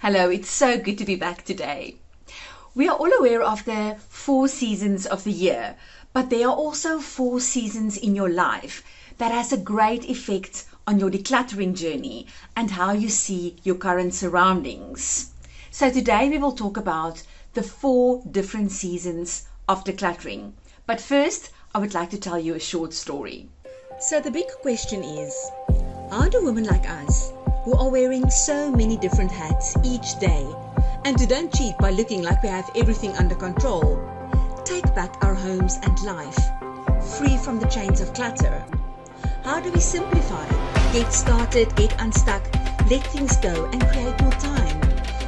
Hello, it's so good to be back today. We are all aware of the 4 seasons of the year, but there are also 4 seasons in your life that has a great effect on your decluttering journey and how you see your current surroundings. So today we will talk about the 4 different seasons of decluttering. But first, I would like to tell you a short story. So the big question is, how do women like us, who are wearing so many different hats each day, and who don't cheat by looking like we have everything under control, take back our homes and life, free from the chains of clutter? How do we simplify, get started, get unstuck, let things go and create more time,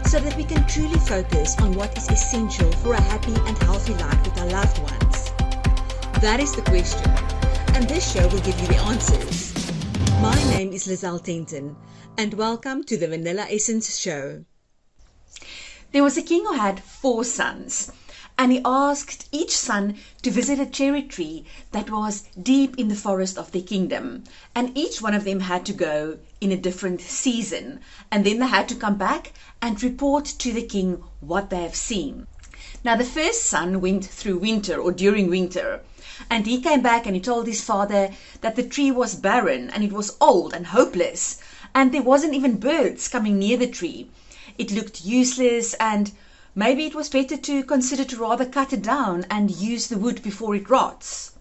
so that we can truly focus on what is essential for a happy and healthy life with our loved ones? That is the question, and this show will give you the answers. My name is Lizelle Tenton, and welcome to the Vanilla Essence Show. There was a king who had 4 sons, and he asked each son to visit a cherry tree that was deep in the forest of their kingdom, and each one of them had to go in a different season, and then they had to come back and report to the king what they have seen. Now the first son went through winter or during winter, and he came back and he told his father that the tree was barren and it was old and hopeless, and there wasn't even birds coming near the tree. It looked useless, and maybe it was better to consider to rather cut it down and use the wood before it rots.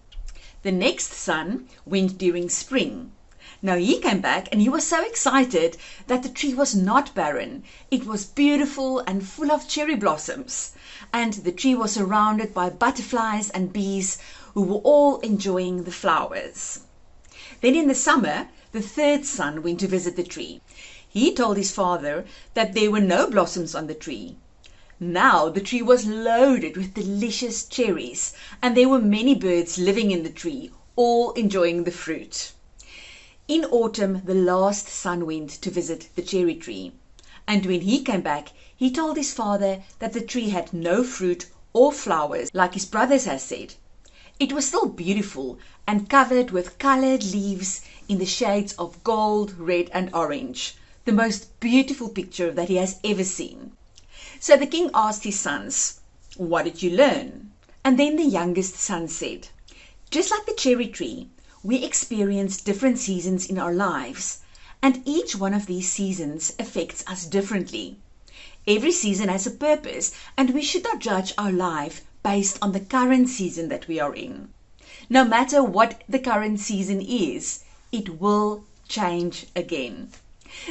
The next son went during spring. Now he came back and he was so excited that the tree was not barren. It was beautiful and full of cherry blossoms, and the tree was surrounded by butterflies and bees who were all enjoying the flowers. Then in the summer, the third son went to visit the tree. He told his father that there were no blossoms on the tree. Now the tree was loaded with delicious cherries, and there were many birds living in the tree, all enjoying the fruit. In autumn, the last son went to visit the cherry tree, and when he came back, he told his father that the tree had no fruit or flowers like his brothers had said. It was still beautiful and covered with colored leaves in the shades of gold, red, and orange, the most beautiful picture that he has ever seen. So the king asked his sons, "What did you learn?" And then the youngest son said, "Just like the cherry tree, we experience different seasons in our lives, and each one of these seasons affects us differently. Every season has a purpose, and we should not judge our life based on the current season that we are in. No matter what the current season is, it will change again."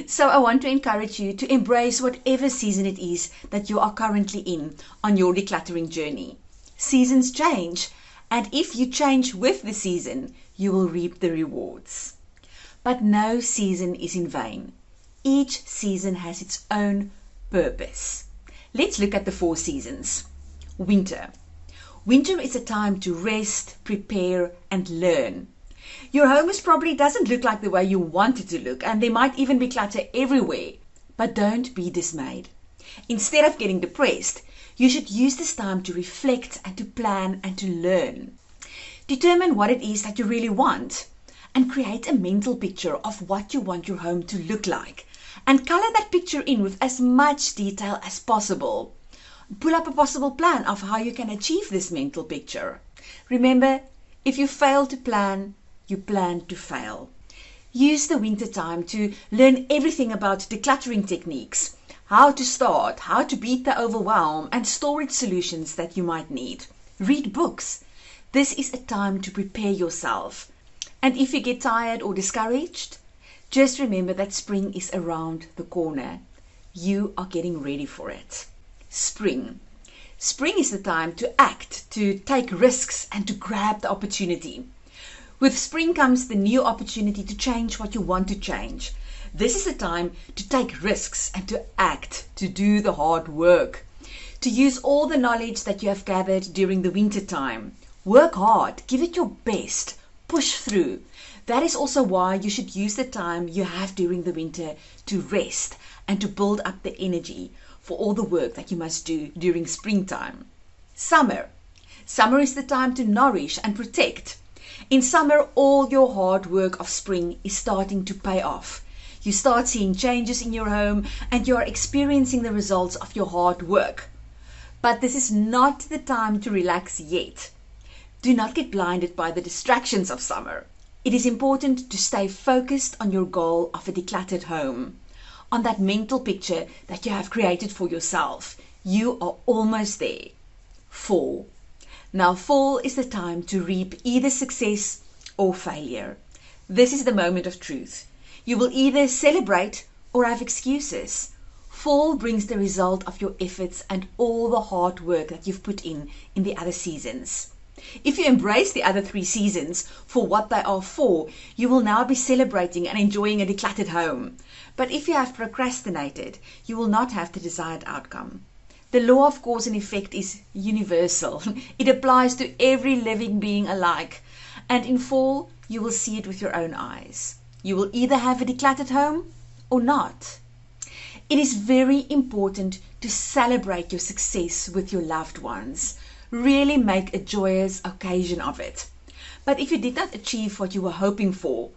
So I want to encourage you to embrace whatever season it is that you are currently in on your decluttering journey. Seasons change, and if you change with the season, you will reap the rewards. But no season is in vain. Each season has its own purpose. Let's look at the 4 seasons. Winter. Winter is a time to rest, prepare, and learn. Your home probably doesn't look like the way you want it to look, and there might even be clutter everywhere. But don't be dismayed. Instead of getting depressed, you should use this time to reflect and to plan and to learn. Determine what it is that you really want, and create a mental picture of what you want your home to look like, and color that picture in with as much detail as possible. Pull up a possible plan of how you can achieve this mental picture. Remember, if you fail to plan, you plan to fail. Use the winter time to learn everything about decluttering techniques, how to start, how to beat the overwhelm, and storage solutions that you might need. Read books. This is a time to prepare yourself. And if you get tired or discouraged, just remember that spring is around the corner. You are getting ready for it. Spring. Spring is the time to act, to take risks, and to grab the opportunity. With spring comes the new opportunity to change what you want to change. This is the time to take risks and to act, to do the hard work, to use all the knowledge that you have gathered during the winter time. Work hard, give it your best, push through. That is also why you should use the time you have during the winter to rest and to build up the energy for all the work that you must do during springtime. Summer. Summer is the time to nourish and protect. In summer, all your hard work of spring is starting to pay off. You start seeing changes in your home and you are experiencing the results of your hard work. But this is not the time to relax yet. Do not get blinded by the distractions of summer. It is important to stay focused on your goal of a decluttered home, on that mental picture that you have created for yourself. You are almost there. Fall. Now, fall is the time to reap either success or failure. This is the moment of truth. You will either celebrate or have excuses. Fall brings the result of your efforts and all the hard work that you've put in the other seasons. If you embrace the other 3 seasons for what they are for, you will now be celebrating and enjoying a decluttered home. But if you have procrastinated, you will not have the desired outcome. The law of cause and effect is universal. It applies to every living being alike. And in fall, you will see it with your own eyes. You will either have a decluttered home or not. It is very important to celebrate your success with your loved ones. Really make a joyous occasion of it. But if you did not achieve what you were hoping for,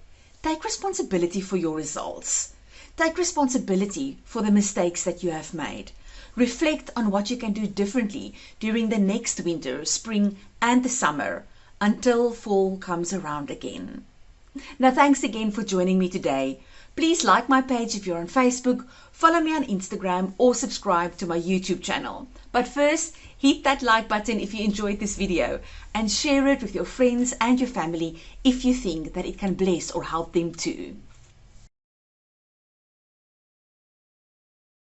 take responsibility for your results. Take responsibility for the mistakes that you have made. Reflect on what you can do differently during the next winter, spring, and the summer until fall comes around again. Now, thanks again for joining me today. Please like my page if you're on Facebook, follow me on Instagram, or subscribe to my YouTube channel. But first, hit that like button if you enjoyed this video and share it with your friends and your family if you think that it can bless or help them too.